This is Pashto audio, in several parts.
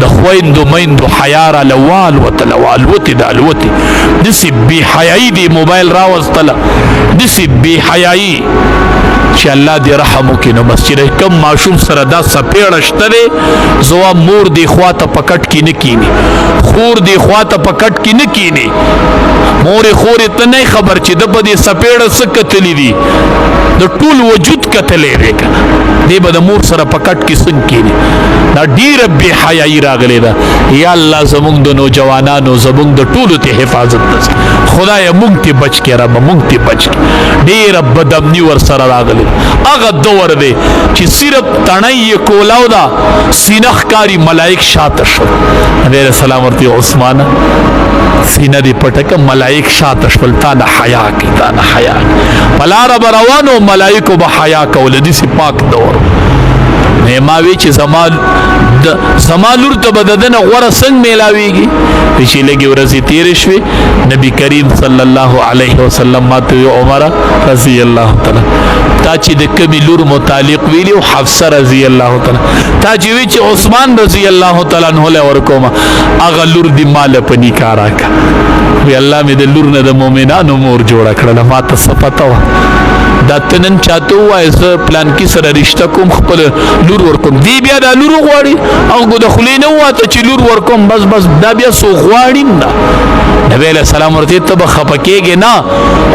د خويندو میندو حیا را لوال وتلوالوتی د الوتی دسی بی حیايي دی موبایل راوستله دسی بی حیايي چې الله دې رحم وکړي. نو بس چې کم ماشوم سره دا سپېړه شته دی زوا مور دې خوا ته په کټ کې نه کیني خور دې خوا ته په کټ کې نه کیني مورې خورې ته نه خبر چې د په دې سپېړه څه کتلي دي د ټول وجود کتلی دی که نه دې به د مور سره په کټ کې څنګه کیني. دا ډېره بې حیايي راغلې ده. یا الله زمونږ د نوجوانانو زمونږ د ټولو ته حفاظت ده خدایه مونږ ته بچ کړې ربه مونږ ته بچ کړې. ډېره بدامني ورسره راغلې هغه دور دی چې صرف تڼۍ یې کولاو ده سینه ښکاري ملایک شاته شول نبی علیه السلام ورته عثمانه سینه دې پټه که ملایک شاته شول تا نه حیا کوي تا نه حیا په لاره به روانو ملایکو به حیا کوله داسې پاک دور ما وی چې زما لور ته به د ده نه غوره څنګه میلاویږي چې لږې ورځې تېرې شوې نبي کریم صلی الله علیه وسلم ماته وی عمره رضی الله تعالی تا چې د کمې لور متعلق ویلي او حفصه رضی الله تعالی تا چې وی چې عثمان رضی الله تعالی عنه له ورکومه هغه لور دې ماله په نکاح راکړه وی الله مې د لور نه د مؤمنانو مور جوړه کړله ما ته څه پته وه دا ته نن چاته ووایه زه پلانکي سره رشته کوم خپله لور ورکوم دی بیا دا لور غواړي هغه د خولې نه وواته چې لور ورکوم بس دا بیا څو غواړي نه نبی علیه السلام ورته ته به خفه کېږې نه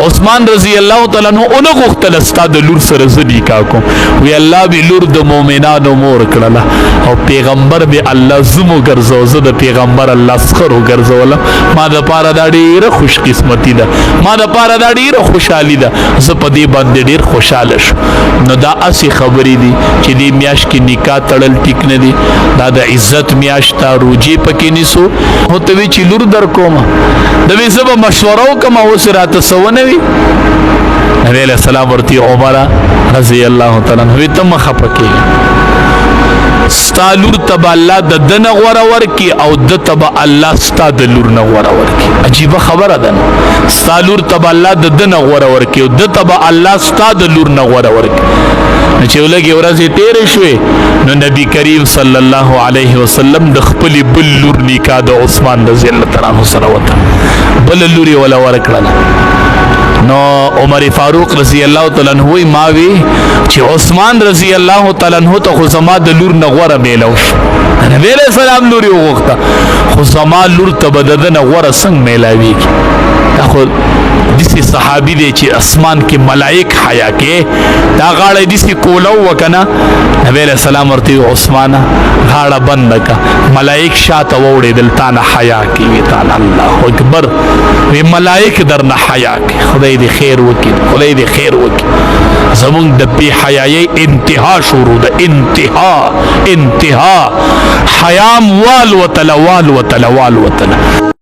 عثمان رضی الله تعالی عنه ونه غوښتله ستا د لور سره زه نکاح کوم وی الله به لور د مؤمنانو مور کړله او پیغمبر به الله زم وګرځو زه د پیغمبر الله سخر وګرځولم ما دپاره دا ډېره خوش قسمتي ده ما دپاره دا ډېره خوشحالي ده زه په دې باندې ډېر خوشحاله شو. نو دا اسې خبرې دي چې دې میاشت کې نکاح تړل ټیک نه دي دا د عزت میاشت ته روجې پکې نیسو خو ته وی چې لور در کومه د وی زه به مشوره وکړم اوس راته څه ونه وي نبی علیه السلام ورته عمره رضی الله تعالی عنه ته مه خفه کېږه ستا لور ته به الله د ده نه غوره ورکړي او ده ته به الله ستا د لور نه غوره ورکړي. عجیبه خبره ده نو ستا لور ته به الله د ده نه غوره ورکړي او ده ته به الله ستا د لور نه غوره ورکړي. نو چې لږې ورځې تېرې شوې نو نبي کریم صلی الله علیه وسلم د خپلې بل لور نکاح د عثمان رضی الله تعالی عنه سره وته بله لور یې وله ورکړله. نو عمر فاروق رضی الله تعالی عنه وی ما وی چې عثمان رضی الله تعالی عنه ته خو زما د لور نه غوره میلو شو نبی علیه السلام لور یې وغوښته خو زما لور ته به د ده نه غوره څنګه میلاویږي دا خو دسی صحابي دی چې اسمان کې ملائک حیا کې دا غاړه دسی کولو وکنه نبی علیہ السلام ورته عثمانه غاړه بند کا ملائک شاته وړېدل تا نه حیا کې تا الله اکبر وی ملائک در نه حیا کې خدای دې خیر وکړي خدای دې خیر وکړي زمونږ د بې حیایۍ انتها شروع ده انتها حیام والوتله